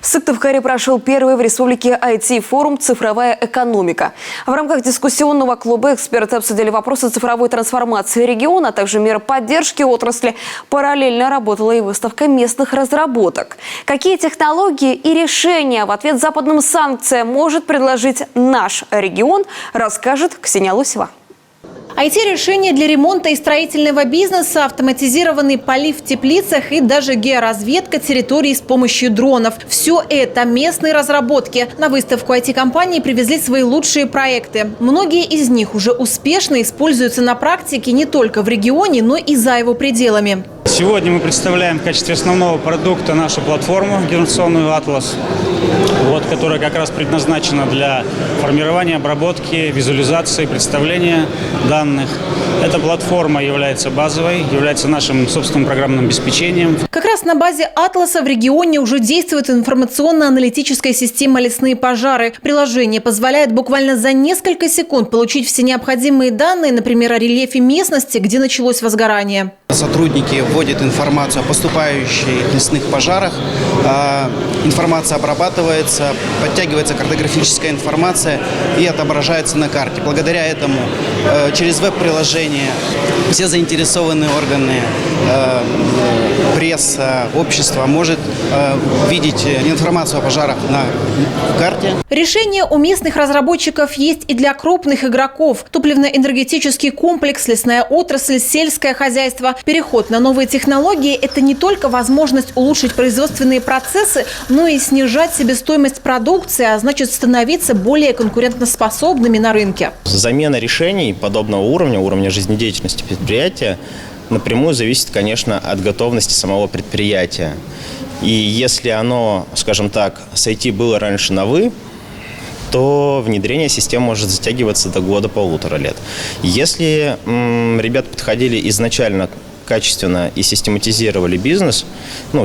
В Сыктывкаре прошел первый в республике IT-форум «Цифровая экономика». В рамках дискуссионного клуба эксперты обсудили вопросы цифровой трансформации региона, а также меры поддержки отрасли. Параллельно работала и выставка местных разработок. Какие технологии и решения в ответ западным санкциям может предложить наш регион, расскажет Ксения Лосева. IT-решения для ремонта и строительного бизнеса, автоматизированный полив в теплицах и даже георазведка территорий с помощью дронов. Все это местные разработки. На выставку IT-компании привезли свои лучшие проекты. Многие из них уже успешно используются на практике не только в регионе, но и за его пределами. Сегодня мы представляем в качестве основного продукта нашу платформу генерационную «Атлас», которая как раз предназначена для формирования, обработки, визуализации, представления данных. Эта платформа является базовой, является нашим собственным программным обеспечением. Как раз на базе «Атласа» в регионе уже действует информационно-аналитическая система «Лесные пожары». Приложение позволяет буквально за несколько секунд получить все необходимые данные, например, о рельефе местности, где началось возгорание. Сотрудники вводят информацию о поступающих лесных пожарах, информация обрабатывается, подтягивается картографическая информация и отображается на карте. Благодаря этому через веб-приложение все заинтересованные органы, пресса, общество может видеть информацию о пожарах на карте. Решения у местных разработчиков есть и для крупных игроков. Топливно-энергетический комплекс, лесная отрасль, сельское хозяйство. Переход на новые технологии – это не только возможность улучшить производственные процессы, но и снижать себестоимость продукции, а значит становиться более конкурентоспособными на рынке. Замена решений подобного уровня жизнедеятельности предприятия напрямую зависит, конечно, от готовности самого предприятия. И если оно, скажем так, с IT было раньше на «вы», то внедрение систем может затягиваться до года-полутора лет. Если ребята подходили изначально качественно и систематизировали бизнес,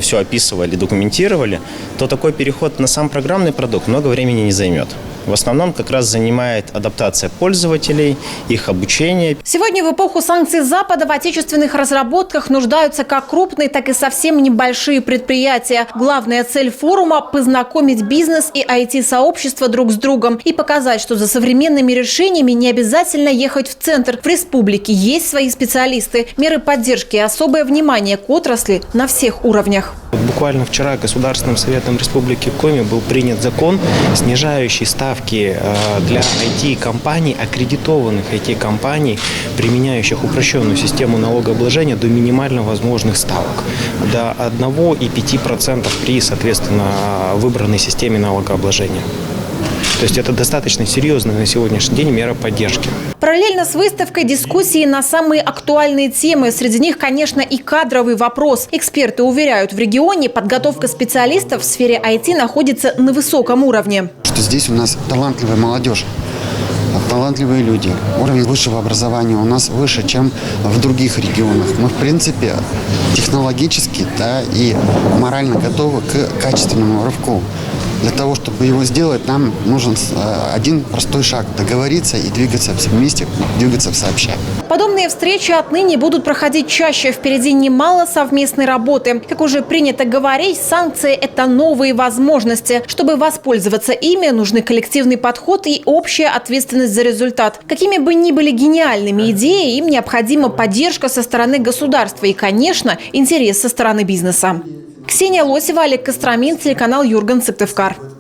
все описывали, документировали, то такой переход на сам программный продукт много времени не займет. В основном как раз занимает адаптация пользователей, их обучение. Сегодня в эпоху санкций Запада в отечественных разработках нуждаются как крупные, так и совсем небольшие предприятия. Главная цель форума – познакомить бизнес и IT-сообщество друг с другом и показать, что за современными решениями не обязательно ехать в центр. В республике есть свои специалисты, меры поддержки и особое внимание к отрасли на всех уровнях. Буквально вчера Государственным советом Республики Коми был принят закон, снижающий ставки для IT-компаний, аккредитованных IT-компаний, применяющих упрощенную систему налогообложения до минимально возможных ставок, до 1,5% при, соответственно, выбранной системе налогообложения. То есть это достаточно серьезная на сегодняшний день мера поддержки. Параллельно с выставкой дискуссии на самые актуальные темы. Среди них, конечно, и кадровый вопрос. Эксперты уверяют, в регионе подготовка специалистов в сфере IT находится на высоком уровне. Что здесь у нас талантливая молодежь, талантливые люди. Уровень высшего образования у нас выше, чем в других регионах. Мы, в принципе, технологически и морально готовы к качественному рывку. Для того, чтобы его сделать, нам нужен один простой шаг – договориться и двигаться все вместе, двигаться сообща. Подобные встречи отныне будут проходить чаще. Впереди немало совместной работы. Как уже принято говорить, санкции – это новые возможности. Чтобы воспользоваться ими, нужны коллективный подход и общая ответственность за результат. Какими бы ни были гениальными идеи, им необходима поддержка со стороны государства и, конечно, интерес со стороны бизнеса. Ксения Лосева, Олег Костромин, телеканал Юрган, Сыктывкар.